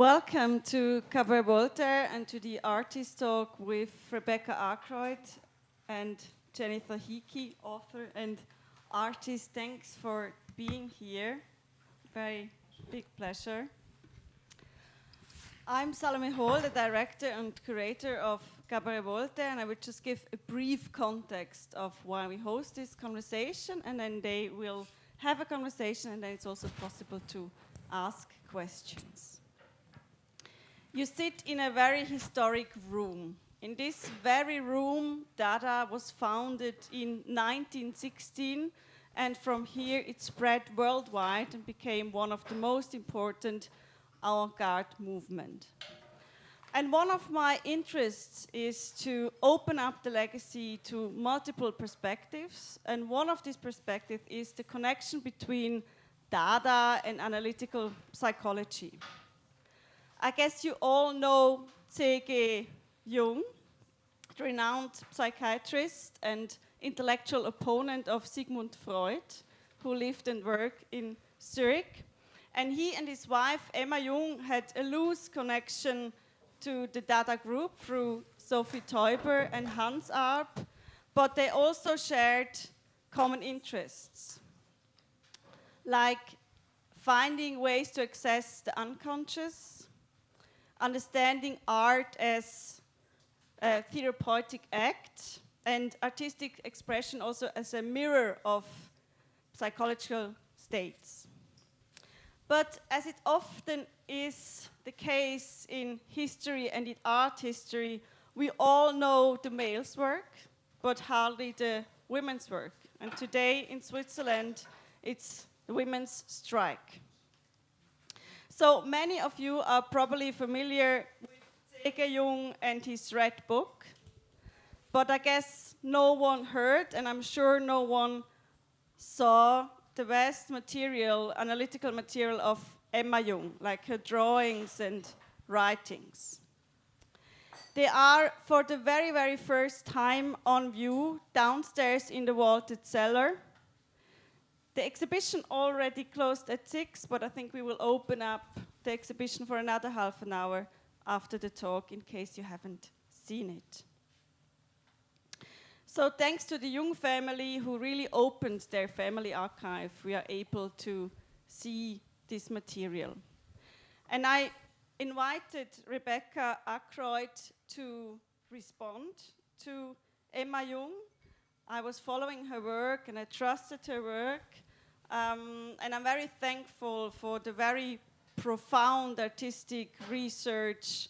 Welcome to Cabaret Voltaire and to the artist talk with Rebecca Ackroyd and Jennifer Higgie, author and artist. Thanks for being here. Very big pleasure. I'm Salome Hall, the director and curator of Cabaret Voltaire, and I will just give a brief context of why we host this conversation, and then they will have a conversation, and then it's also possible to ask questions. You sit in a very historic room. In this very room, Dada was founded in 1916, and from here it spread worldwide and became one of the most important avant-garde movement. And one of my interests is to open up the legacy to multiple perspectives, and one of these perspectives is the connection between Dada and analytical psychology. I guess you all know Tage Jung, the renowned psychiatrist and intellectual opponent of Sigmund Freud, who lived and worked in Zurich. And he and his wife, Emma Jung, had a loose connection to the Dada group through Sophie Teuber and Hans Arp, but they also shared common interests, like finding ways to access the unconscious, understanding art as a therapeutic act, and artistic expression also as a mirror of psychological states. But as it often is the case in history and in art history, we all know the male's work, but hardly the women's work. And today in Switzerland, it's the women's strike. So many of you are probably familiar with Tage Jung and his Red Book, but I guess no one heard, and I'm sure no one saw the vast material, analytical material of Emma Jung, like her drawings and writings. They are, for the very, very first time, on view downstairs in the vaulted cellar. The exhibition already closed at 6, but I think we will open up the exhibition for another half an hour after the talk, in case you haven't seen it. So thanks to the Jung family, who really opened their family archive, we are able to see this material. And I invited Rebecca Ackroyd to respond to Emma Jung. I was following her work and I trusted her work. And I'm very thankful for the very profound artistic research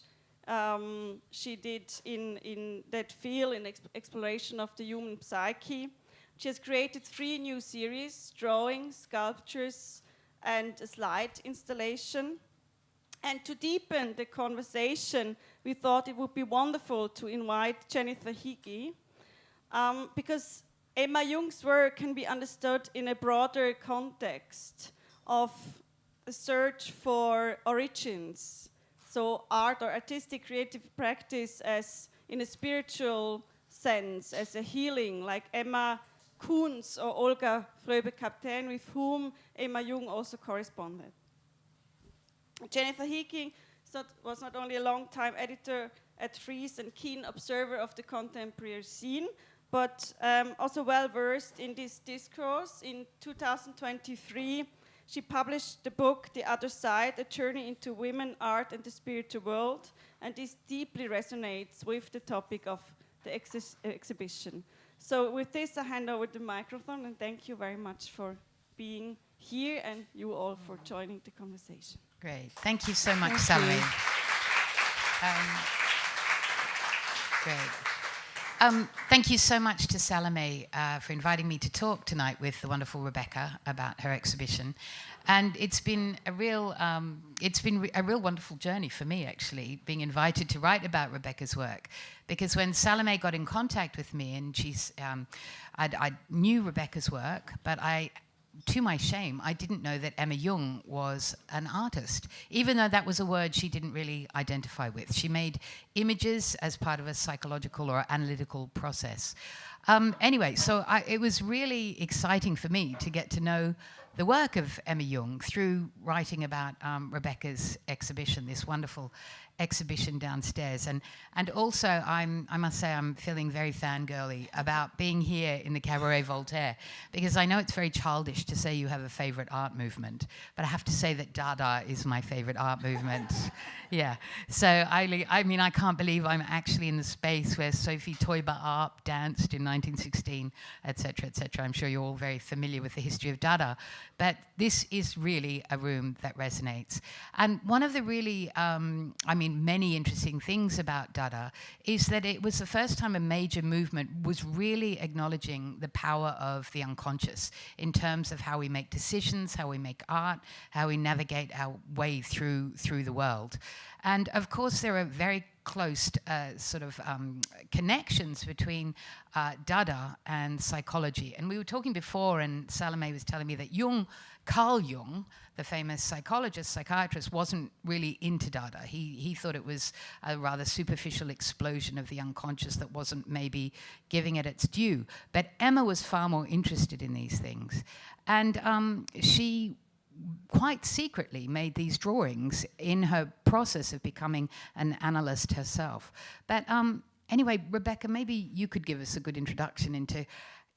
she did in that field, in exploration of the human psyche. She has created 3 new series: drawings, sculptures, and a slide installation. And to deepen the conversation, we thought it would be wonderful to invite Jennifer Higgie, because Emma Jung's work can be understood in a broader context of a search for origins. So art or artistic creative practice as in a spiritual sense, as a healing, like Emma Kunz or Olga Fröbe-Kaptein, with whom Emma Jung also corresponded. Jennifer Higgie was not only a long-time editor at Frieze and keen observer of the contemporary scene, but also well-versed in this discourse. In 2023, she published the book The Other Side, A Journey into Women, Art and the Spiritual World, and this deeply resonates with the topic of the exhibition. So with this, I hand over the microphone, and thank you very much for being here, and you all for joining the conversation. Great. Thank you so much, Salome. Great. Thank you so much to Salome for inviting me to talk tonight with the wonderful Rebecca about her exhibition, and it's been a real wonderful journey for me, actually, being invited to write about Rebecca's work, because when Salome got in contact with me, and I knew Rebecca's work, but to my shame, I didn't know that Emma Jung was an artist, even though that was a word she didn't really identify with. She made images as part of a psychological or analytical process. Anyway, so it was really exciting for me to get to know the work of Emma Jung through writing about Rebecca's exhibition, this wonderful exhibition downstairs. And also, I must say, I'm feeling very fangirly about being here in the Cabaret Voltaire, because I know it's very childish to say you have a favorite art movement, but I have to say that Dada is my favorite art movement. Yeah. So, I mean, I can't believe I'm actually in the space where Sophie Teuber-Arp danced in 1916, etc., etc. I'm sure you're all very familiar with the history of Dada, but this is really a room that resonates. And one of the really, many interesting things about Dada is that it was the first time a major movement was really acknowledging the power of the unconscious in terms of how we make decisions, how we make art, how we navigate our way through the world. And of course, there are very close connections between Dada and psychology. And we were talking before, and Salome was telling me that Carl Jung, the famous psychologist, psychiatrist, wasn't really into Dada. He thought it was a rather superficial explosion of the unconscious that wasn't maybe giving it its due. But Emma was far more interested in these things. And she quite secretly made these drawings in her process of becoming an analyst herself. But anyway, Rebecca, maybe you could give us a good introduction into,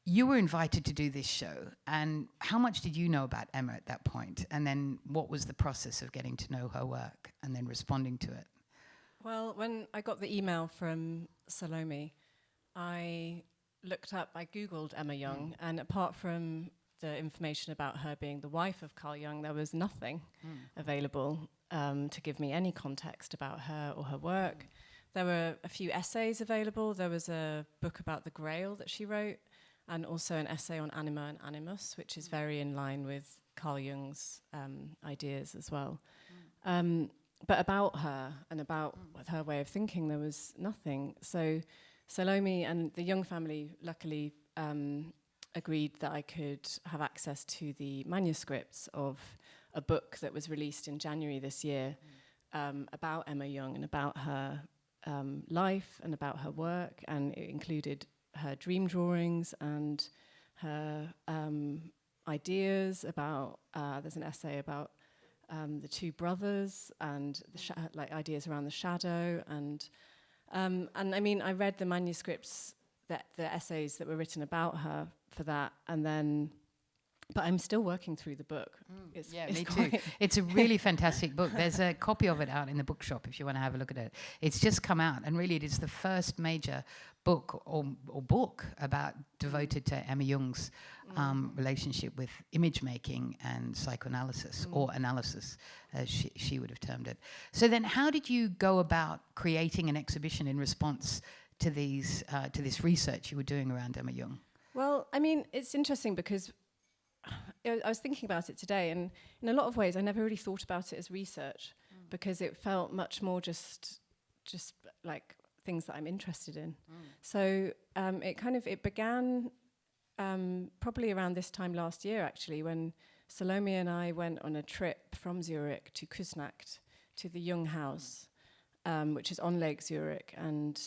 you were invited to do this show, and how much did you know about Emma at that point? And then what was the process of getting to know her work and then responding to it? Well, when I got the email from Salome, I Googled Emma Jung, and apart from the information about her being the wife of Carl Jung, there was nothing available to give me any context about her or her work. There were a few essays available. There was a book about the Grail that she wrote, and also an essay on anima and animus, which is very in line with Carl Jung's ideas as well. But about her and about her way of thinking, there was nothing. So Salome and the Jung family luckily agreed that I could have access to the manuscripts of a book that was released in January this year about Emma Jung and about her life and about her work, and it included her dream drawings and her ideas about, there's an essay about the two brothers and the ideas around the shadow, and I mean, I read the manuscripts, the essays that were written about her for that, and then, but I'm still working through the book. Me too. It's a really fantastic book. There's a copy of it out in the bookshop if you want to have a look at it. It's just come out, and really it is the first major book or book about devoted to Emma Jung's relationship with image making and psychoanalysis, or analysis, as she would have termed it. So then how did you go about creating an exhibition in response to this research you were doing around Emma Jung? Well, I mean, it's interesting because I was thinking about it today, and in a lot of ways I never really thought about it as research because it felt much more just like things that I'm interested in. So it began probably around this time last year, actually, when Salome and I went on a trip from Zurich to Küsnacht, to the Jung house, which is on Lake Zurich, and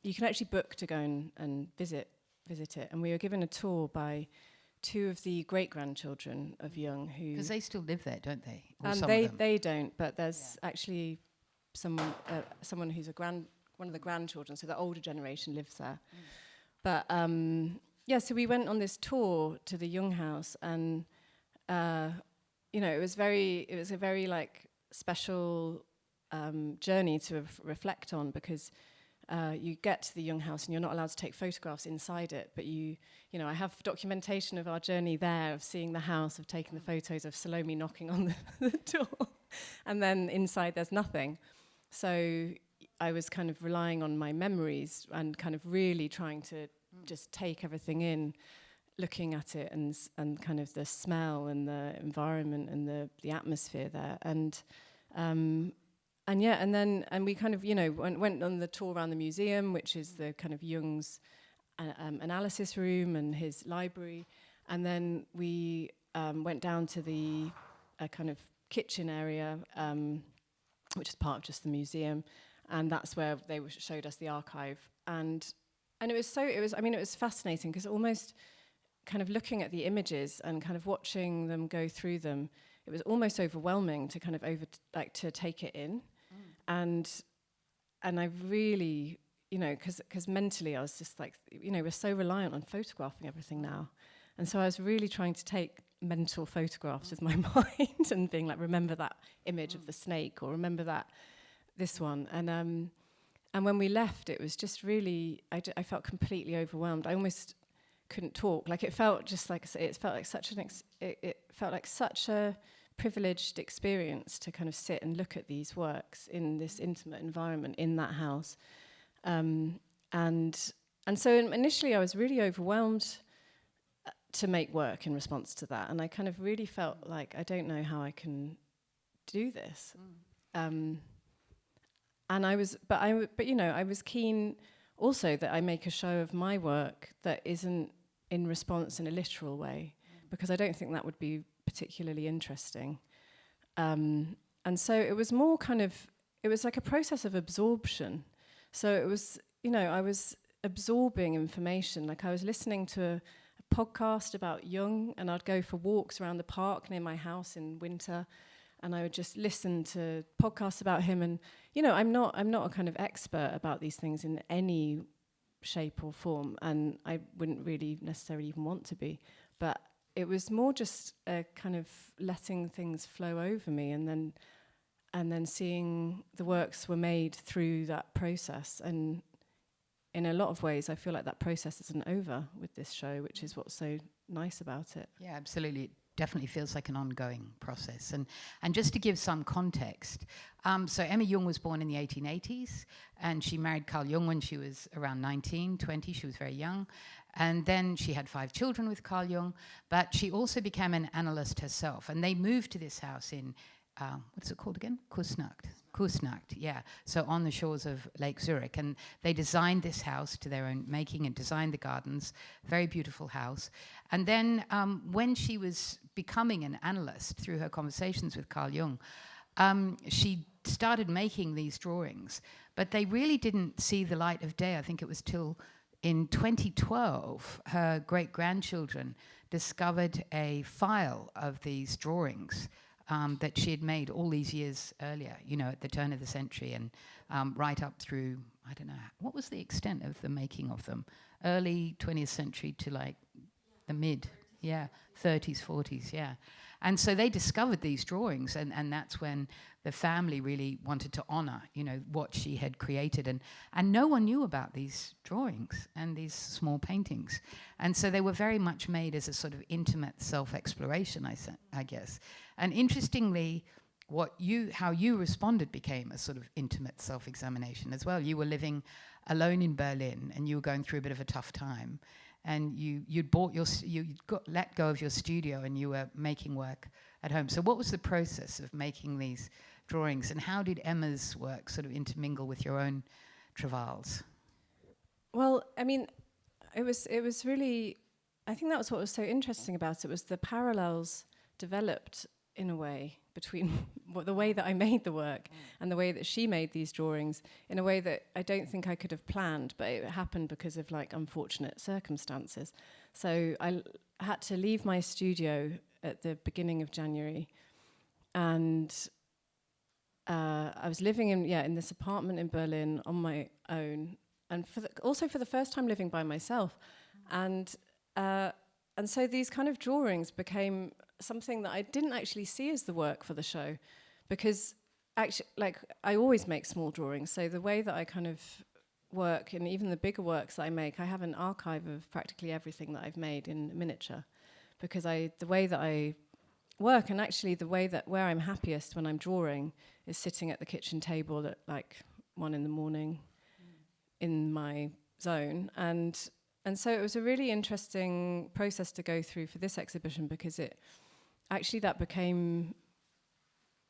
you can actually book to go and visit it. And we were given a tour by two of the great-grandchildren of Jung, who... Because they still live there, don't they? They don't, but there's actually someone who's one of the grandchildren, so the older generation lives there. But so we went on this tour to the Jung house, and it was a very like special journey to reflect on, because you get to the Jung house and you're not allowed to take photographs inside it, but I have documentation of our journey there, of seeing the house, of taking the photos of Salome knocking on the door, and then inside there's nothing. So I was kind of relying on my memories and kind of really trying to just take everything in, looking at it and kind of the smell and the environment and the atmosphere there, and we kind of went on the tour around the museum, which is the kind of Jung's analysis room and his library, and then we went down to the kind of kitchen area, which is part of just the museum, and that's where they showed us the archive. And And it was fascinating because almost kind of looking at the images and kind of watching them go through them, it was almost overwhelming to kind of to take it in. And I really, because mentally I was just like, we're so reliant on photographing everything now. And so I was really trying to take mental photographs with my mind and being like, remember that image of the snake, or remember this one. And when we left, it was just really, I felt completely overwhelmed. I almost couldn't talk. Like it felt like such a privileged experience to kind of sit and look at these works in this intimate environment in that house. And so initially I was really overwhelmed to make work in response to that. And I kind of really felt like, I don't know how I can do this. And I was keen also that I make a show of my work that isn't in response in a literal way, because I don't think that would be particularly interesting. And so it was more it was like a process of absorption. So it was, I was absorbing information. Like I was listening to a podcast about Jung, and I'd go for walks around the park near my house in winter, and I would just listen to podcasts about him. And I'm not a kind of expert about these things in any shape or form, and I wouldn't really necessarily even want to be. But it was more just a kind of letting things flow over me, and then seeing the works were made through that process. And in a lot of ways, I feel like that process isn't over with this show, which is what's so nice about it. Yeah, absolutely. It definitely feels like an ongoing process. And just to give some context, so Emma Jung was born in the 1880s, and she married Carl Jung when she was around 19, 20. She was very young. And then she had 5 children with Carl Jung, but she also became an analyst herself. And they moved to this house in, what's it called again? Kusnacht, yeah. So on the shores of Lake Zurich. And they designed this house to their own making and designed the gardens. Very beautiful house. And then when she was becoming an analyst through her conversations with Carl Jung, she started making these drawings. But they really didn't see the light of day. I think it was till in 2012, her great-grandchildren discovered a file of these drawings that she had made all these years earlier, at the turn of the century, and right up through, I don't know, what was the extent of the making of them? Early 20th century to like the mid, 30s, 40s, yeah. And so they discovered these drawings, and that's when the family really wanted to honor, what she had created. And no one knew about these drawings and these small paintings. And so they were very much made as a sort of intimate self-exploration, I guess. And interestingly, how you responded became a sort of intimate self-examination as well. You were living alone in Berlin, and you were going through a bit of a tough time. And you got let go of your studio, and you were making work at home. So what was the process of making these drawings, and how did Emma's work sort of intermingle with your own travails? Well, I mean, it was really, I think that was what was so interesting about it, was the parallels developed in a way between the way that I made the work and the way that she made these drawings, in a way that I don't think I could have planned, but it happened because of like unfortunate circumstances. So I had to leave my studio at the beginning of January, and I was living in this apartment in Berlin on my own, and also for the first time living by myself, and so these kind of drawings became something that I didn't actually see as the work for the show, because actually, like, I always make small drawings. So the way that I kind of work, and even the bigger works that I make, I have an archive of practically everything that I've made in miniature, because the way that I work, and actually the way that where I'm happiest when I'm drawing is sitting at the kitchen table at like 1 a.m. in my zone, and so it was a really interesting process to go through for this exhibition, because that became,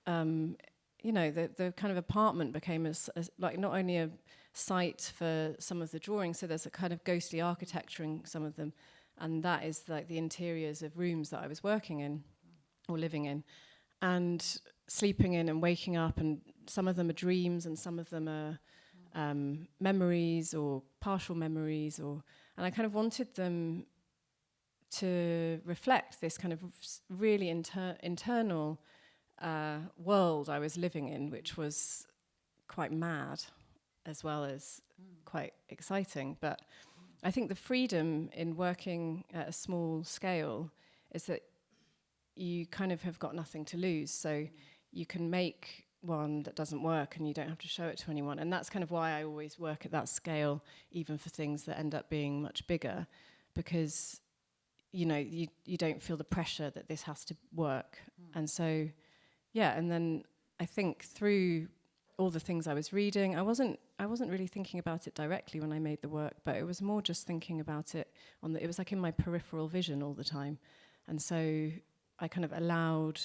the kind of apartment became as like not only a site for some of the drawings, so there's a kind of ghostly architecture in some of them, and that is like the interiors of rooms that I was working in or living in and sleeping in and waking up, and some of them are dreams and some of them are memories or partial memories, and I kind of wanted them to reflect this kind of really internal world I was living in, which was quite mad as well as quite exciting. But I think the freedom in working at a small scale is that you kind of have got nothing to lose. So you can make one that doesn't work and you don't have to show it to anyone. And that's kind of why I always work at that scale, even for things that end up being much bigger, because you know, you don't feel the pressure that this has to work. And so, yeah, and then I think through all the things I was reading, I wasn't really thinking about it directly when I made the work, but it was more just thinking about it it was like in my peripheral vision all the time. And so I kind of allowed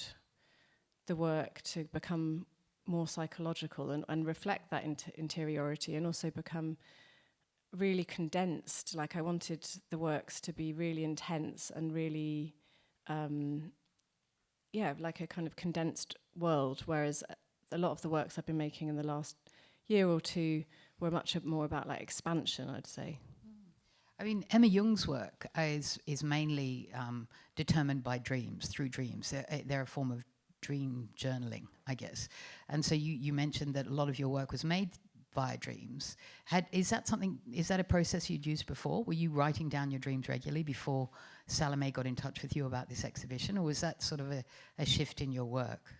the work to become more psychological and reflect that interiority, and also become really condensed. Like I wanted the works to be really intense and really, like a kind of condensed world, whereas a lot of the works I've been making in the last year or two were much more about like expansion, I'd say. I mean, Emma Jung's work is mainly determined by dreams, through dreams. They're a form of dream journaling, I guess. And so you mentioned that a lot of your work was made via dreams. Is that a process you'd used before? Were you writing down your dreams regularly before Salome got in touch with you about this exhibition, or was that sort of a shift in your work?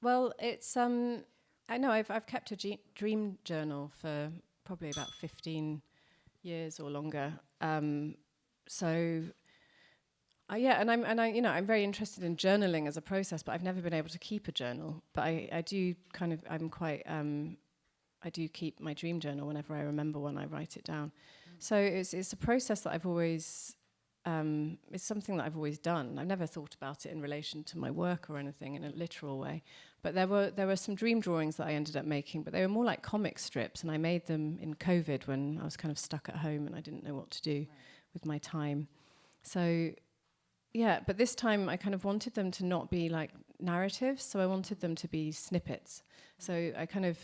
Well, it's I know I've kept a dream journal for probably about 15 years or longer. I'm very interested in journaling as a process, but I've never been able to keep a journal. But I do kind of, I do keep my dream journal. Whenever I remember one, I write it down. So it's a process that I've always, it's something that I've always done. I've never thought about it in relation to my work or anything in a literal way. But there were some dream drawings that I ended up making, but they were more like comic strips, and I made them in COVID when I was kind of stuck at home and I didn't know what to do with my time. So, yeah, but this time I kind of wanted them to not be like narratives, so I wanted them to be snippets. So I kind of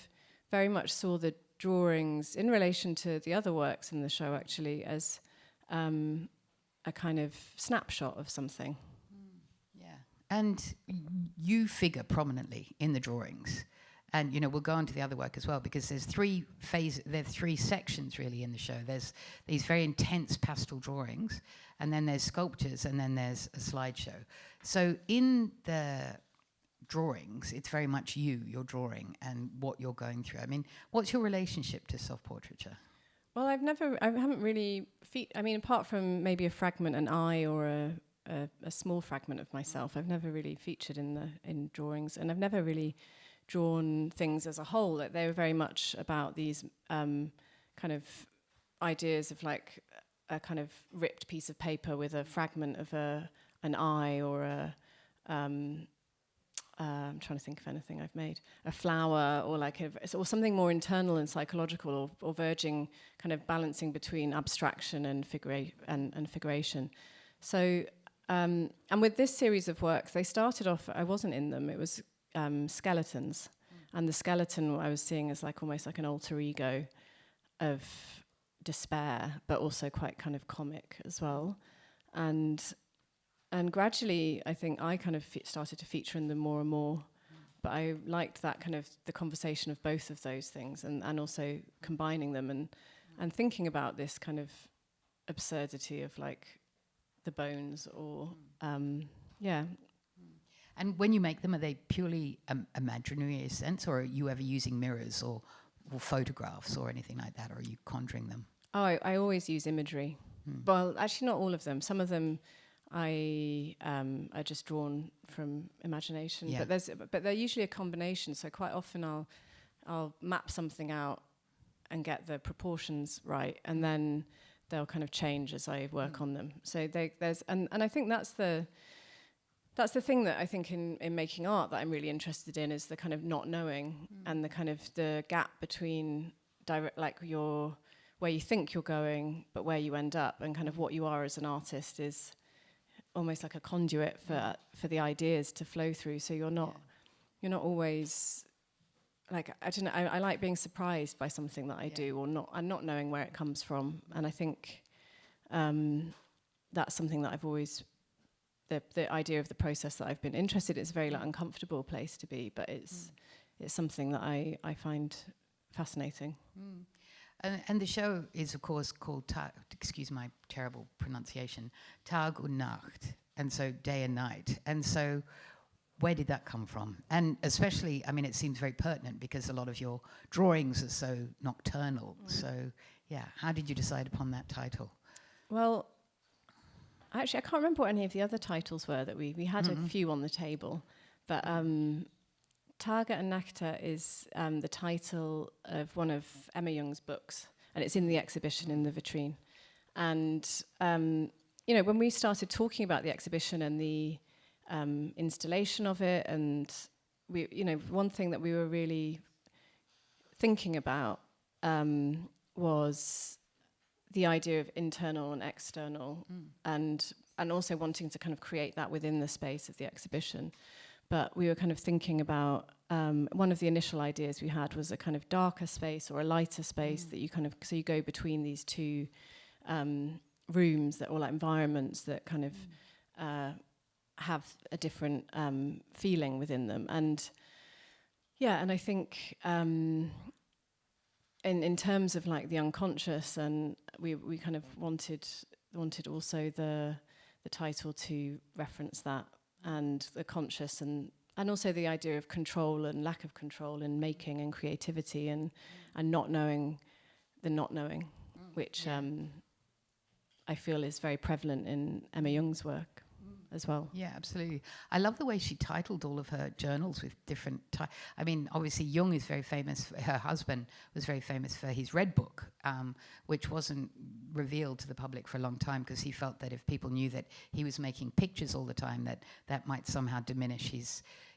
very much saw the drawings in relation to the other works in the show actually as a kind of snapshot of something. And you figure prominently in the drawings. And, you know, we'll go on to the other work as well, because there's three sections really in the show. There's these very intense pastel drawings, and then there's sculptures, and then there's a slideshow. So in the drawings, it's very much you're drawing and what you're going through. I mean, what's your relationship to self-portraiture? Well, I haven't really, apart from maybe a fragment, an eye or a small fragment of myself, I've never really featured in drawings, and I've never really drawn things as a whole. Like they were very much about these kind of ideas of like a kind of ripped piece of paper with a fragment of an eye or I'm trying to think of anything I've made, a flower or like or something more internal and psychological, or verging, kind of balancing between abstraction and figuration. So, and with this series of works, they started off, I wasn't in them, it was skeletons. And the skeleton I was seeing as like almost like an alter ego of despair, but also quite kind of comic as well. And gradually, I think I kind of started to feature in them more and more. But I liked that kind of the conversation of both of those things, and also combining them and thinking about this kind of absurdity of like the bones or, And when you make them, are they purely imaginary in a sense, or are you ever using mirrors or photographs or anything like that, or are you conjuring them? Oh, I always use imagery. Well, actually not all of them. Some of them I are just drawn from imagination, but they're usually a combination. So quite often I'll map something out and get the proportions right, and then they'll kind of change as I work on them. So and I think that's the thing that I think in making art that I'm really interested in, is the kind of not knowing and the kind of the gap between where you think you're going, but where you end up, and kind of what you are as an artist is almost like a conduit for the ideas to flow through. So you're not always like, I don't know, I like being surprised by something that I do, or not, and not knowing where it comes from. And I think that's something that I've always, the idea of the process that I've been interested in. It's a very uncomfortable place to be, but it's something that I find fascinating. And the show is, of course, called, excuse my terrible pronunciation, Tag und Nacht, and so day and night. And so where did that come from? And especially, I mean, it seems very pertinent because a lot of your drawings are so nocturnal. So, yeah, how did you decide upon that title? Well, actually, I can't remember what any of the other titles were that we had a few on the table. But Tage and Nächte is the title of one of Emma Jung's books, and it's in the exhibition in the vitrine. And, you know, when we started talking about the exhibition and the installation of it, and we, you know, one thing that we were really thinking about was the idea of internal and external, and also wanting to kind of create that within the space of the exhibition. But we were kind of thinking about, one of the initial ideas we had was a kind of darker space or a lighter space that you kind of, so you go between these two rooms that, or like environments that kind of have a different feeling within them. And yeah, and I think in terms of like the unconscious, and we kind of wanted also the title to reference that, and the conscious, and also the idea of control and lack of control in making and creativity, and not knowing the not knowing, which I feel is very prevalent in Emma Jung's work as well. Yeah, absolutely. I love the way she titled all of her journals with different I mean, obviously Jung is very famous, her husband was very famous for his Red Book, which wasn't revealed to the public for a long time because he felt that if people knew that he was making pictures all the time, that might somehow diminish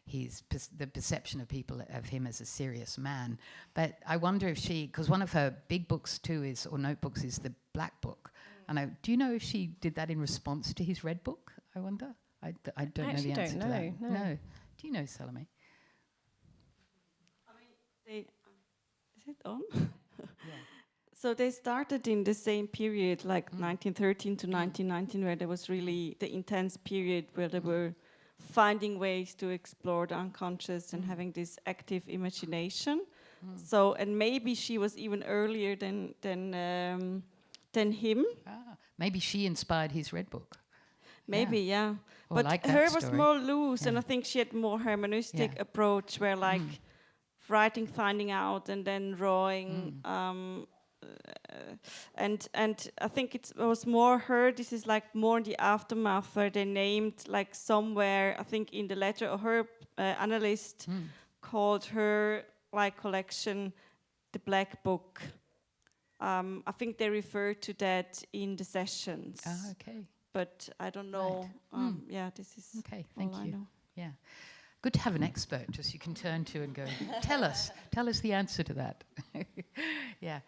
the perception of people of him as a serious man. But I wonder if she, because one of her big books too is, or notebooks, is the Black Book. And do you know if she did that in response to his Red Book? I wonder. I don't know the answer to that. No. Do you know, Salome? I mean, is it on? Yeah. So they started in the same period, like 1913 to 1919, where there was really the intense period where they were finding ways to explore the unconscious and having this active imagination. So, and maybe she was even earlier than him. Maybe she inspired his Red Book. Maybe, yeah. Well, but like her that was story. more loose, and I think she had more hermeneutic approach, where like writing, finding out, and then drawing. And I think it was more her. This is like more in the aftermath, where they named like somewhere. I think in the letter, or her analyst called her like collection the Black Book. I think they referred to that in the sessions. Ah, okay. But I don't know. Right. Yeah, this is okay. Thank all you. I know. Yeah, good to have an expert just you can turn to and go, tell us the answer to that. Yeah.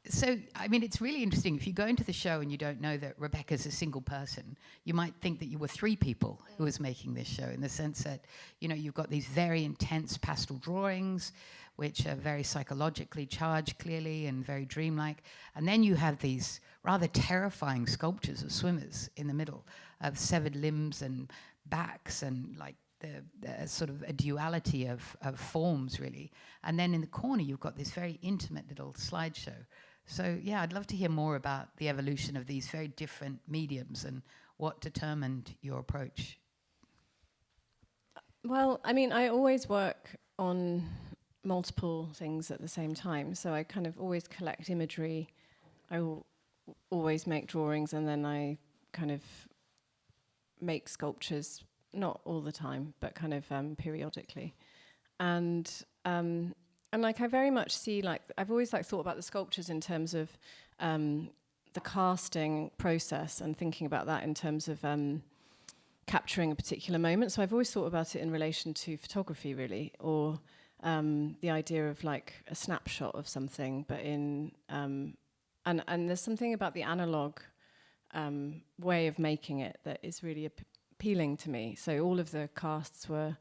So, I mean, it's really interesting. If you go into the show and you don't know that Rebecca's a single person, you might think that you were three people who was making this show, in the sense that, you know, you've got these very intense pastel drawings, which are very psychologically charged, clearly, and very dreamlike. And then you have these rather terrifying sculptures of swimmers in the middle, of severed limbs and backs, and like the sort of a duality of forms, really. And then in the corner, you've got this very intimate little slideshow. So, yeah, I'd love to hear more about the evolution of these very different mediums and what determined your approach. Well, I mean, I always work on multiple things at the same time, so I kind of always collect imagery. I always make drawings, and then I kind of make sculptures, not all the time, but kind of periodically. And like I very much see, like, I've always like thought about the sculptures in terms of the casting process, and thinking about that in terms of capturing a particular moment. So I've always thought about it in relation to photography, really, or the idea of like a snapshot of something, but in and there's something about the analog way of making it that is really appealing to me. So all of the casts were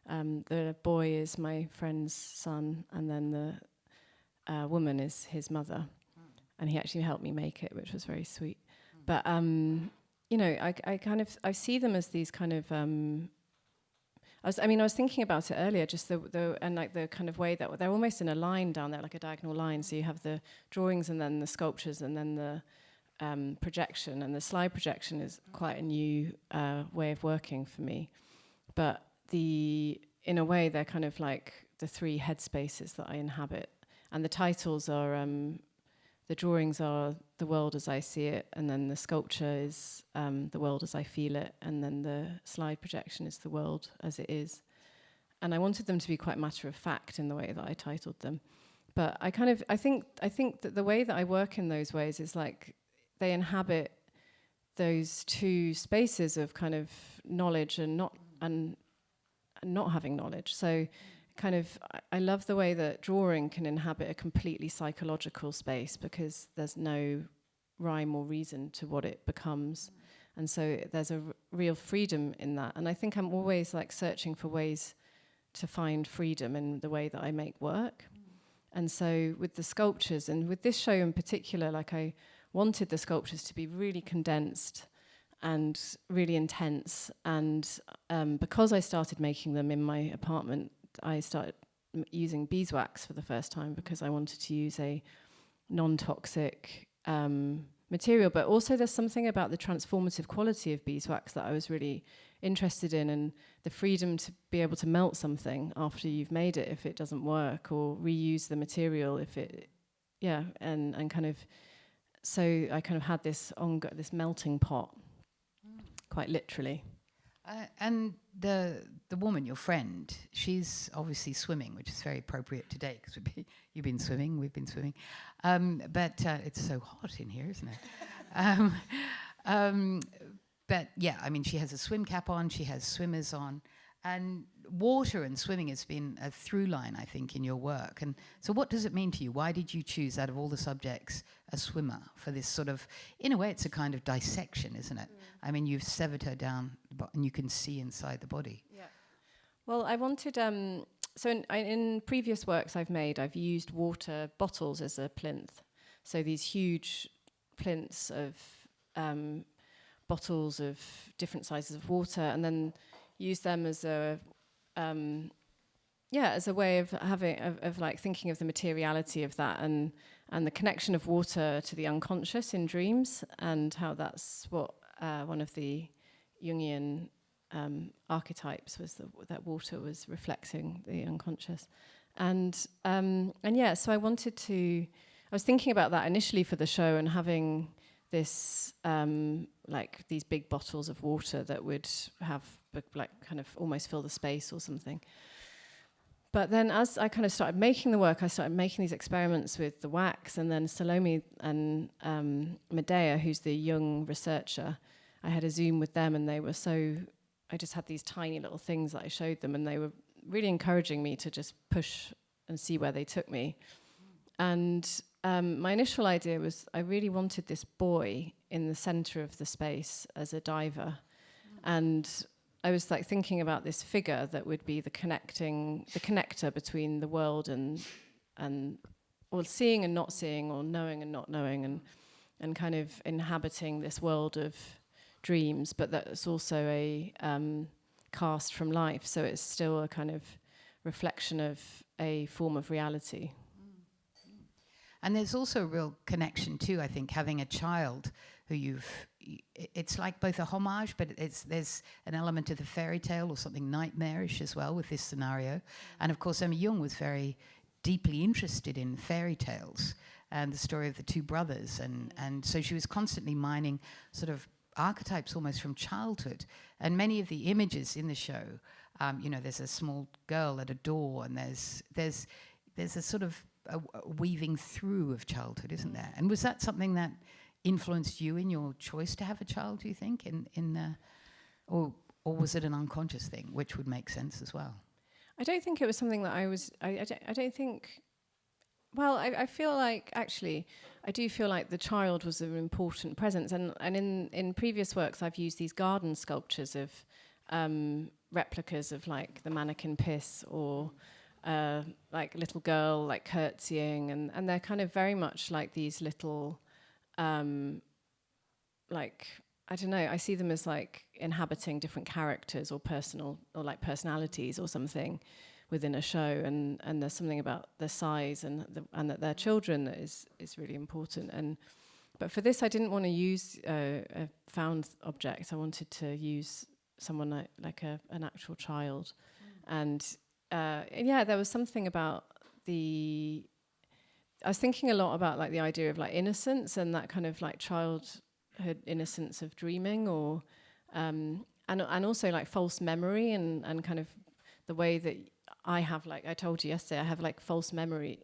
The boy is my friend's son, and then the woman is his mother. And he actually helped me make it, which was very sweet. But you know, I see them as these kind of. I was thinking about it earlier, just the kind of way that they're almost in a line down there, like a diagonal line. So you have the drawings, and then the sculptures, and then the projection. And the slide projection is quite a new way of working for me. But in a way, they're kind of like the three headspaces that I inhabit. And the titles are. The drawings are the world as I see it, and then the sculpture is the world as I feel it, and then the slide projection is the world as it is. And I wanted them to be quite matter of fact in the way that I titled them. But I think that the way that I work in those ways is like they inhabit those two spaces of kind of knowledge and not having knowledge. So kind of, I love the way that drawing can inhabit a completely psychological space because there's no rhyme or reason to what it becomes. And so there's a real freedom in that. And I think I'm always like searching for ways to find freedom in the way that I make work. And so with the sculptures, and with this show in particular, like I wanted the sculptures to be really condensed and really intense. And because I started making them in my apartment, I started using beeswax for the first time because I wanted to use a non-toxic material. But also there's something about the transformative quality of beeswax that I was really interested in, and the freedom to be able to melt something after you've made it if it doesn't work, or reuse the material if it, and kind of, so I kind of had this this melting pot, quite literally. And the woman, your friend, she's obviously swimming, which is very appropriate today because you've been swimming, we've been swimming. But it's so hot in here, isn't it? But yeah, I mean, she has a swim cap on, she has swimmers on, and water and swimming has been a through line, I think, in your work. And so what does it mean to you? Why did you choose, out of all the subjects, a swimmer for this sort of, in a way, it's a kind of dissection, isn't it? I mean, you've severed her down, and you can see inside the body. Yeah. Well, I wanted, so in previous works I've used water bottles as a plinth. So these huge plinths of bottles of different sizes of water, and then use them as a as a way of having of like thinking of the materiality of that, and the connection of water to the unconscious in dreams, and how that's what one of the Jungian archetypes was, that water was reflecting the unconscious. And so I was thinking about that initially for the show, and having this like these big bottles of water that would have like kind of almost fill the space or something. But then as I kind of started making the work, I started making these experiments with the wax, and then Salome and Medea, who's the Jung researcher, I had a Zoom with them, and they were I just had these tiny little things that I showed them, and they were really encouraging me to just push and see where they took me. And my initial idea was I really wanted this boy in the center of the space as a diver. And I was like thinking about this figure that would be the connector between the world and or seeing and not seeing, or knowing and not knowing, and kind of inhabiting this world of dreams, but that's also a cast from life. So it's still a kind of reflection of a form of reality. And there's also a real connection too, I think, having a child who it's like both a homage, but there's an element of the fairy tale or something nightmarish as well with this scenario. And of course, Jung was very deeply interested in fairy tales and the story of the two brothers. And so she was constantly mining sort of archetypes almost from childhood. And many of the images in the show, there's a small girl at a door, and there's a sort of a weaving through of childhood, isn't there? And was that something that influenced you in your choice to have a child, do you think, or was it an unconscious thing, which would make sense as well? I don't think it was something that I don't think. Well, I feel like, actually, I do feel like the child was an important presence. And in previous works, I've used these garden sculptures of replicas of like the mannequin piss or like a little girl like curtsying, and they're kind of very much like these little like, I don't know, I see them as like inhabiting different characters or personalities or something within a show, and there's something about their size and that they're children that is really important. But for this, I didn't want to use a found object. I wanted to use someone like an actual child. And there was something about I was thinking a lot about like the idea of like innocence and that kind of like childhood innocence of dreaming, or and also like false memory and kind of the way that I have, like I told you yesterday, I have like a false memory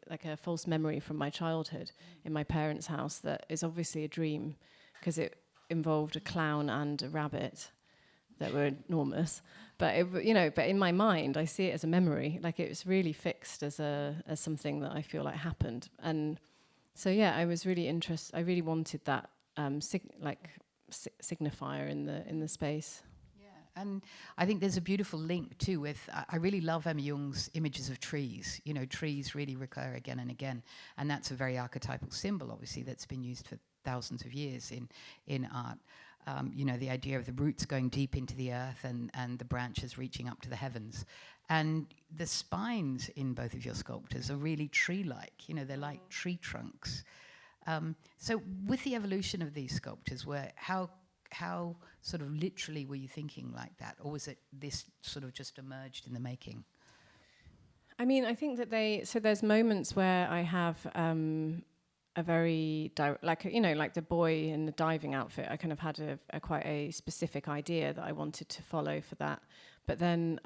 from my childhood in my parents' house that is obviously a dream because it involved a clown and a rabbit that were enormous. But but in my mind, I see it as a memory. Like it was really fixed as something that I feel like happened. And so I was really interested. I really wanted that signifier in the space. And I think there's a beautiful link too with, I really love Emma Jung's images of trees. You know, trees really recur again and again. And that's a very archetypal symbol, obviously, that's been used for thousands of years in art. The idea of the roots going deep into the earth and the branches reaching up to the heavens. And the spines in both of your sculptures are really tree-like. You know, they're like tree trunks. So with the evolution of these sculptures, how sort of literally were you thinking like that? Or was it this sort of just emerged in the making? I mean, I think that there's moments where I have a very, like the boy in the diving outfit, I kind of had quite a specific idea that I wanted to follow for that. But then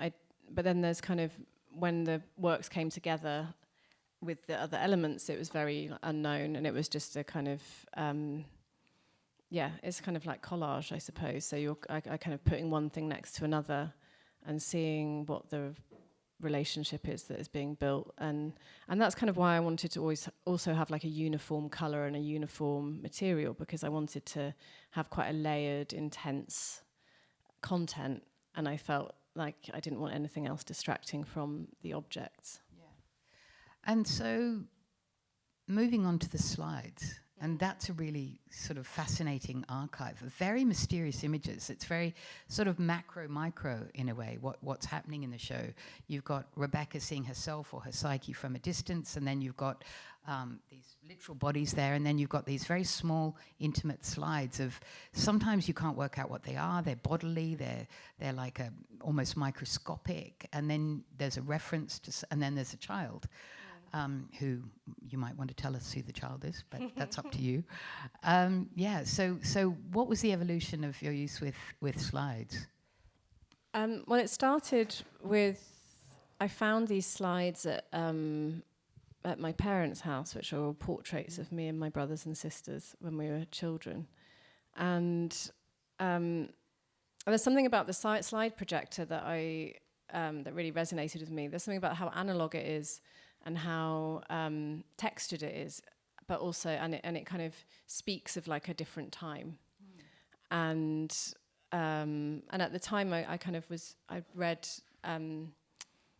there's kind of, when the works came together with the other elements, it was very unknown, and it was just a kind of, it's kind of like collage, I suppose. So I kind of putting one thing next to another and seeing what the relationship is that is being built, and that's kind of why I wanted to always also have like a uniform color and a uniform material, because I wanted to have quite a layered, intense content, and I felt like I didn't want anything else distracting from the objects. And so moving on to the slides. And that's a really sort of fascinating archive of very mysterious images. It's very sort of macro-micro in a way, what's happening in the show. You've got Rebecca seeing herself or her psyche from a distance, and then you've got these literal bodies there, and then you've got these very small, intimate slides of, sometimes you can't work out what they are. They're bodily, they're like almost microscopic, and then there's a reference to, and then there's a child. Who you might want to tell us who the child is, but that's up to you. So what was the evolution of your use with slides? Well, it started with, I found these slides at my parents' house, which are all portraits of me and my brothers and sisters when we were children. And there's something about the slide projector that that really resonated with me. There's something about how analog it is, and how textured it is, but also, and it kind of speaks of like a different time. And at the time I read Annie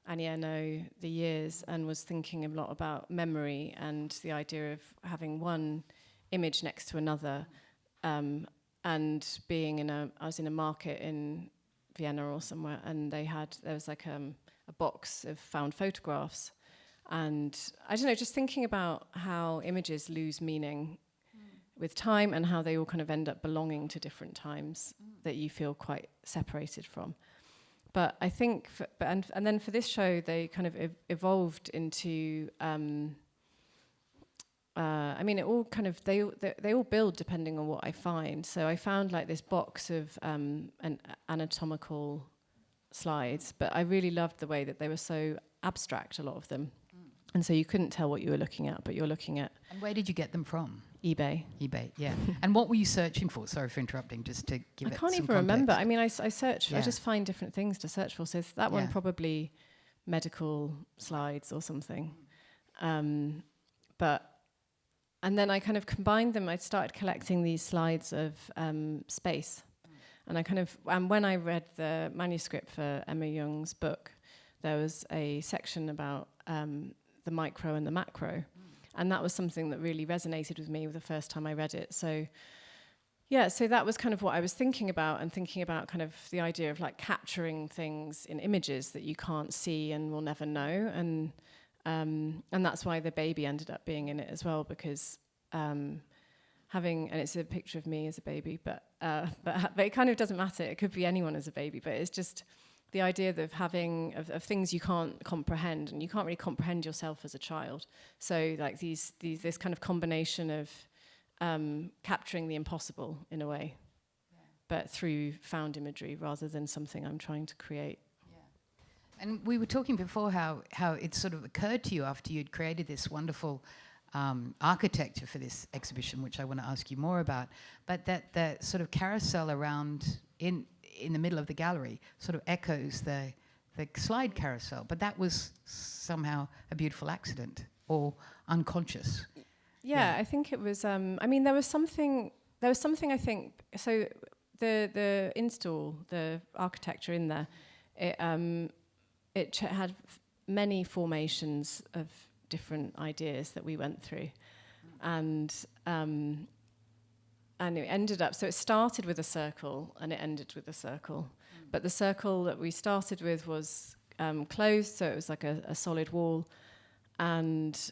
Ernaux, The Years, and was thinking a lot about memory and the idea of having one image next to another, and being I was in a market in Vienna or somewhere, and there was like a box of found photographs. And I don't know, just thinking about how images lose meaning with time, and how they all kind of end up belonging to different times that you feel quite separated from. But I think, and then for this show, they kind of evolved into, I mean, it all kind of, they all build depending on what I find. So I found like this box of anatomical slides, but I really loved the way that they were so abstract, a lot of them. And so you couldn't tell what you were looking at, but you're looking at... And where did you get them from? eBay. eBay, yeah. And what were you searching for? Sorry for interrupting, just to give it some I can't even context. remember. I mean, I search, I just find different things to search for. So that one probably medical slides or something. And then I kind of combined them. I started collecting these slides of space. And when I read the manuscript for Emma Jung's book, there was a section about the micro and the macro. And that was something that really resonated with me the first time I read it. So that was kind of what I was thinking about kind of the idea of like capturing things in images that you can't see and will never know. And that's why the baby ended up being in it as well, because and it's a picture of me as a baby, but it kind of doesn't matter. It could be anyone as a baby, but it's just the idea of having of things you can't comprehend, and you can't really comprehend yourself as a child. So like this kind of combination of capturing the impossible in a way, but through found imagery rather than something I'm trying to create. And we were talking before how it sort of occurred to you after you'd created this wonderful architecture for this exhibition, which I want to ask you more about, but that the sort of carousel around in the middle of the gallery sort of echoes the slide carousel, but that was somehow a beautiful accident or unconscious. Yeah, I think it was. I mean, there was something. I think. So the install, the architecture in there, it had many formations of different ideas that we went through, and it ended up. So it started with a circle and it ended with a circle, but the circle that we started with was closed, so it was like a solid wall, and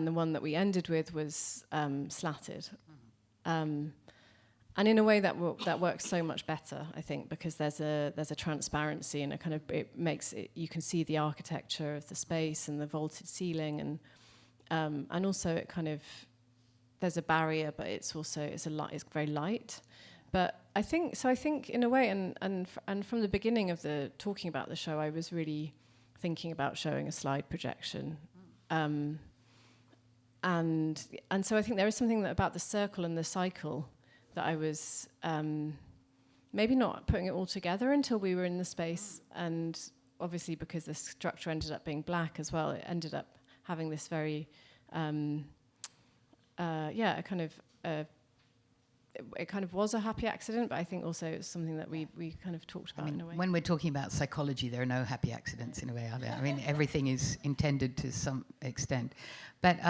the one that we ended with was slatted. And in a way that works so much better, I think, because there's a transparency and a kind of, it makes it, you can see the architecture of the space and the vaulted ceiling, and also it kind of, there's a barrier, but it's very light. But I think in a way, and from the beginning of the talking about the show, I was really thinking about showing a slide projection. And so I think there is something about the circle and the cycle that I was maybe not putting it all together until we were in the space. And obviously because the structure ended up being black as well, it ended up having this very, it kind of was a happy accident, but I think also it's something that we kind of talked about in a way. When we're talking about psychology, there are no happy accidents in a way, are there? I mean, everything is intended to some extent. But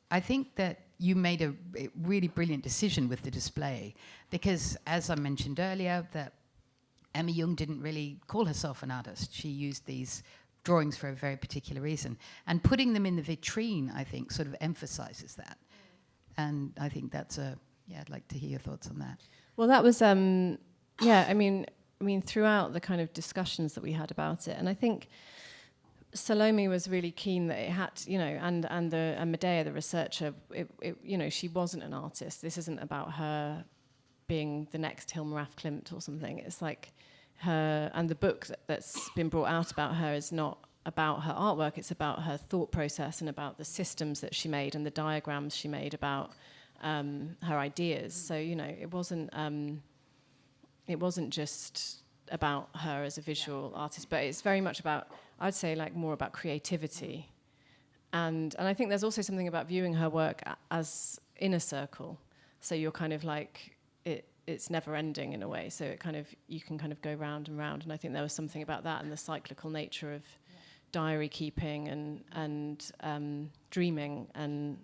I think that you made a really brilliant decision with the display, because as I mentioned earlier, that Emma Jung didn't really call herself an artist. She used these drawings for a very particular reason. And putting them in the vitrine, I think, sort of emphasizes that. And I think that's I'd like to hear your thoughts on that. Well, that was, I mean, throughout the kind of discussions that we had about it, and I think Salome was really keen that it had, and Medea, the researcher, she wasn't an artist. This isn't about her being the next Hilma af Klint or something. It's like her, and the book that's been brought out about her is not about her artwork. It's about her thought process and about the systems that she made and the diagrams she made about her ideas. So it wasn't just about her as a visual artist, but it's very much about, I'd say, like more about creativity, and I think there's also something about viewing her work as in a circle. So you're kind of like it's never ending in a way. So it kind of, you can kind of go round and round, and I think there was something about that and the cyclical nature of diary keeping and dreaming and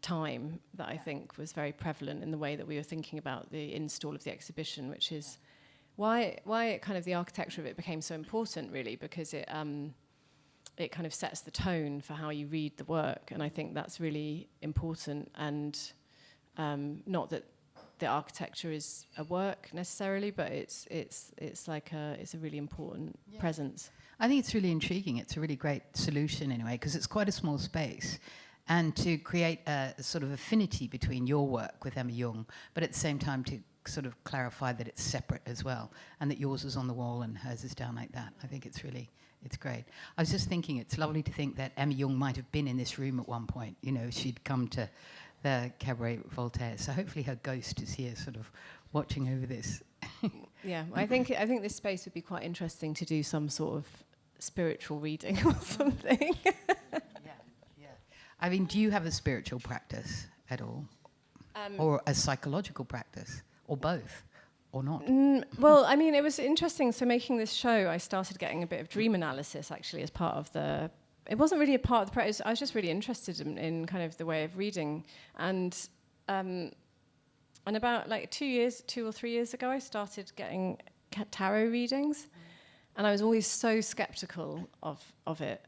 time that I think was very prevalent in the way that we were thinking about the install of the exhibition, which is why it kind of, the architecture of it became so important, really, because it kind of sets the tone for how you read the work, and I think that's really important. And not that the architecture is a work necessarily, but it's a really important presence. I think it's really intriguing. It's a really great solution in a way, because it's quite a small space. And to create a sort of affinity between your work with Emma Jung, but at the same time to sort of clarify that it's separate as well, and that yours is on the wall and hers is down like that. I think it's great. I was just thinking, it's lovely to think that Emma Jung might have been in this room at one point. She'd come to the Cabaret Voltaire, so hopefully her ghost is here sort of watching over this. Yeah, I think this space would be quite interesting to do some sort of spiritual reading or something. I mean, do you have a spiritual practice at all? or a psychological practice, or both, or not? Well, I mean, it was interesting. So making this show, I started getting a bit of dream analysis actually as part of the... It wasn't really a part of the practice. I was just really interested in kind of the way of reading. And about like 2 or 3 years ago, I started getting tarot readings. And I was always so skeptical of it,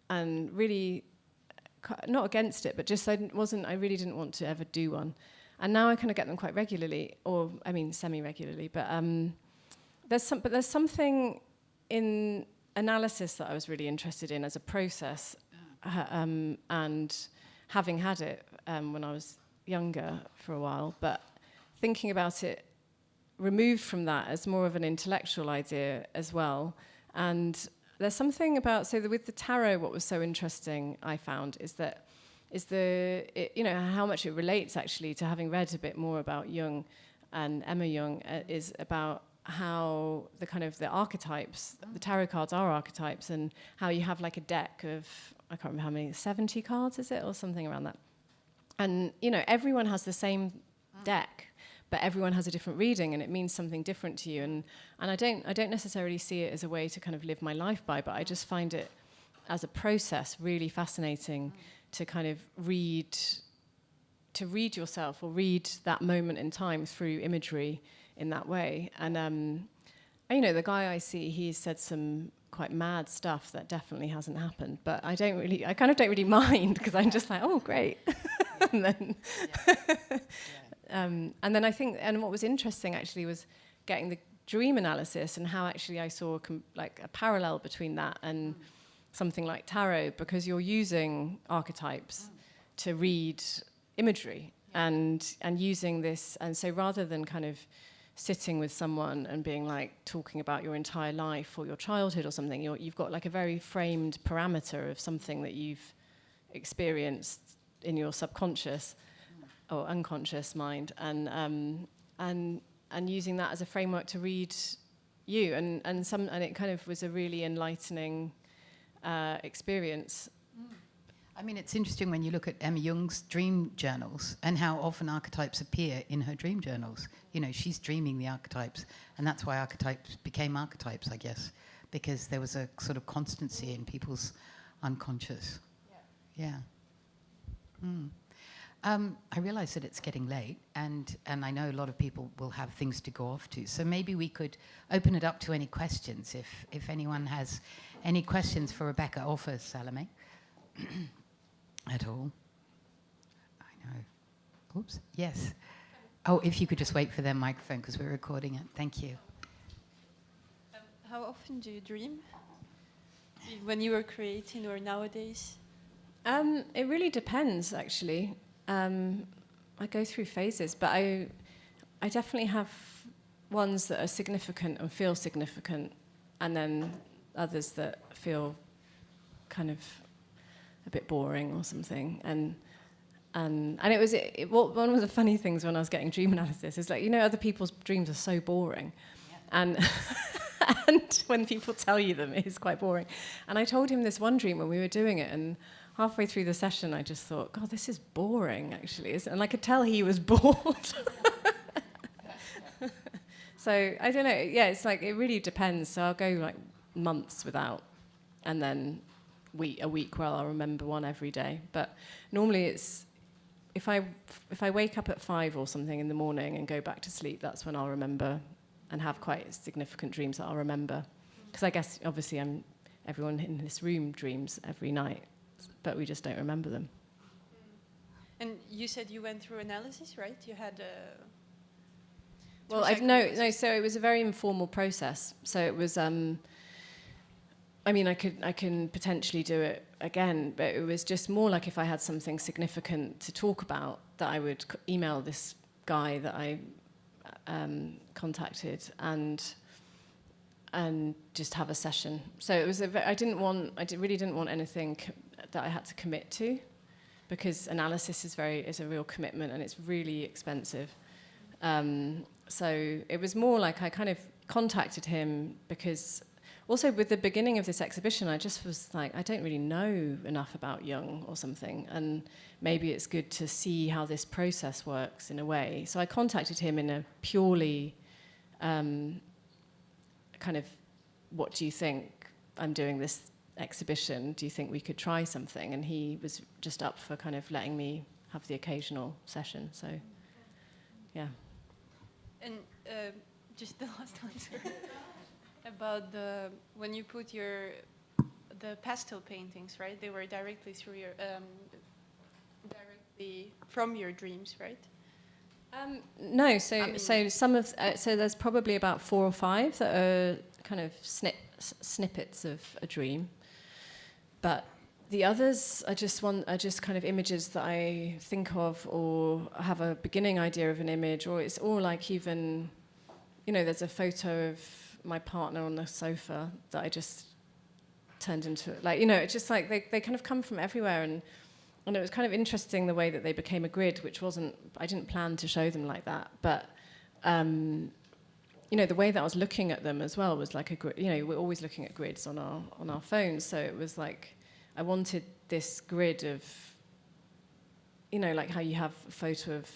and really not against it, but just I really didn't want to ever do one. And now I kind of get them quite regularly, or I mean semi-regularly. But there's something in analysis that I was really interested in as a process, and having had it when I was younger for a while, but thinking about it removed from that as more of an intellectual idea as well. And there's something about, with the tarot, what was so interesting I found is how much it relates actually to having read a bit more about Jung and Emma Jung, is about how the archetypes, the tarot cards are archetypes, and how you have like a deck of, I can't remember how many, 70 cards is it, or something around that. And everyone has the same deck, but everyone has a different reading, and it means something different to you. And I don't necessarily see it as a way to kind of live my life by, but I just find it as a process really fascinating to kind of read yourself, or read that moment in time through imagery in that way. And the guy I see, he's said some quite mad stuff that definitely hasn't happened, but I kind of don't really mind, because I'm just like, oh great. And then and then I think, and what was interesting actually was getting the dream analysis, and how actually I saw a parallel between that and something like tarot, because you're using archetypes to read imagery, and using this. And so rather than kind of sitting with someone and being like talking about your entire life or your childhood or something, you've got like a very framed parameter of something that you've experienced in your subconscious or unconscious mind, and using that as a framework to read you, and it kind of was a really enlightening experience. I mean, it's interesting when you look at Emma Jung's dream journals and how often archetypes appear in her dream journals. She's dreaming the archetypes, and that's why archetypes became archetypes, I guess, because there was a sort of constancy in people's unconscious. Yeah. I realise that it's getting late, and I know a lot of people will have things to go off to. So maybe we could open it up to any questions, if anyone has any questions for Rebecca or for Salome at all. I know. Oops. Yes. Oh, if you could just wait for their microphone, because we're recording it. Thank you. How often do you dream? When you were creating, or nowadays? It really depends, actually. I go through phases, but I definitely have ones that are significant and feel significant, and then others that feel kind of a bit boring or something. And it was one of the funny things when I was getting dream analysis is like, other people's dreams are so boring, and and when people tell you them, it's quite boring. And I told him this one dream when we were doing it, and halfway through the session, I just thought, God, this is boring, actually. And I could tell he was bored. So, I don't know. Yeah, it's like, it really depends. So I'll go like months without, and then a week where I'll remember one every day. But normally it's, if I wake up at 5 or something in the morning and go back to sleep, that's when I'll remember and have quite significant dreams that I'll remember. Because I guess, obviously, everyone in this room dreams every night, but we just don't remember them. And you said you went through analysis, right? You had well, no. So it was a very informal process. So it was. I mean, I can potentially do it again, but it was just more like if I had something significant to talk about, that I would email this guy that I contacted and just have a session. So it was I really didn't want anything that I had to commit to, because analysis is a real commitment, and it's really expensive. So it was more like I kind of contacted him because also with the beginning of this exhibition, I just was like, I don't really know enough about Jung or something, and maybe it's good to see how this process works in a way. So I contacted him in a purely kind of, what do you think? I'm doing this exhibition. Do you think we could try something? And he was just up for kind of letting me have the occasional session. So, yeah. And just the last answer about when you put the pastel paintings, right? They were directly through your directly from your dreams, right? No, so some of so there's probably about 4 or 5 that are kind of snippets of a dream, but the others are just kind of images that I think of, or have a beginning idea of an image, or it's all like, even, you know, there's a photo of my partner on the sofa that I just turned into, like, you know, it's just like they kind of come from everywhere, and it was kind of interesting the way that they became a grid, which I didn't plan to show them like that, but you know, the way that I was looking at them as well was like a grid. You know, we're always looking at grids on our phones, so it was like I wanted this grid of, you know, like how you have a photo of,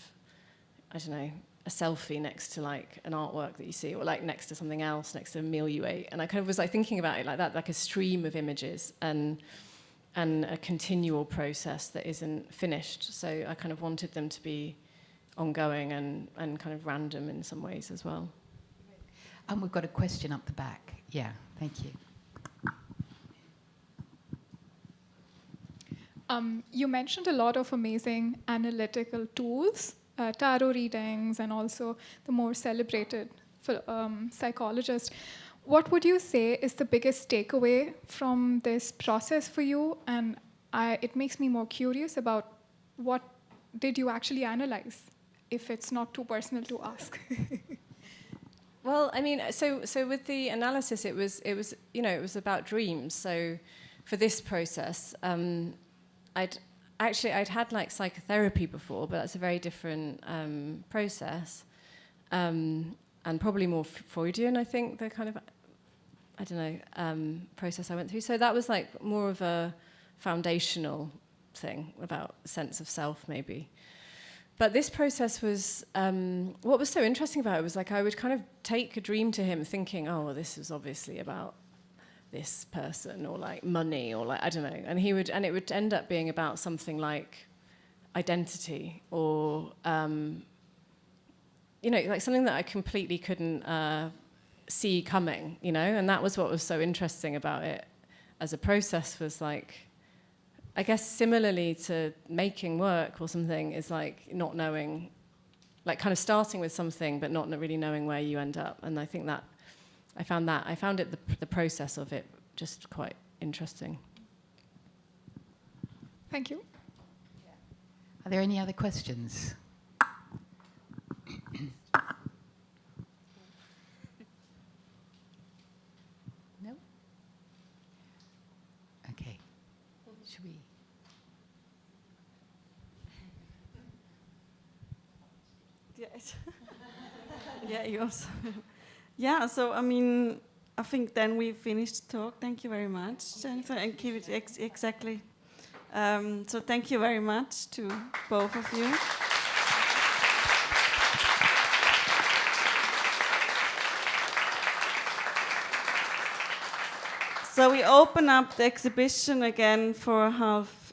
I don't know, a selfie next to like an artwork that you see, or like next to something else, next to a meal you ate, and I kind of was like thinking about it like that, like a stream of images and a continual process that isn't finished. So I kind of wanted them to be ongoing and kind of random in some ways as well. And we've got a question up the back. Yeah, thank you. You mentioned a lot of amazing analytical tools, tarot readings, and also the more celebrated psychologists. What would you say is the biggest takeaway from this process for you? And it makes me more curious about what did you actually analyze, if it's not too personal to ask. Well, I mean, so with the analysis, it was you know, it was about dreams. So for this process, I'd had like psychotherapy before, but that's a very different process, and probably more Freudian, I think, the kind of, I don't know, process I went through. So that was like more of a foundational thing about sense of self, maybe. But this process was, what was so interesting about it was like I would kind of take a dream to him thinking, oh, well, this is obviously about this person, or like money, or like, I don't know. And it would end up being about something like identity, or, you know, like something that I completely couldn't see coming, you know? And that was what was so interesting about it as a process, was like, I guess similarly to making work or something, is like not knowing, like kind of starting with something but not really knowing where you end up. And I think that I found the process of it just quite interesting. Thank you. Are there any other questions? No? Okay. Should we? Yes. Yeah, you also. Yeah, so I mean, I think then we finished the talk. Thank you very much, Jennifer, and keep it exactly. So thank you very much to both of you. So we open up the exhibition again for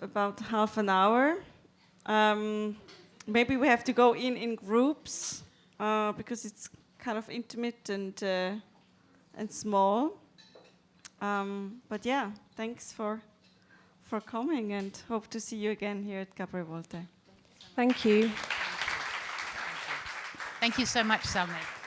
about half an hour. Maybe we have to go in groups because it's kind of intimate and small. But yeah, thanks for coming, and hope to see you again here at Cabaret Voltaire. Thank you. Thank you so much, Salme.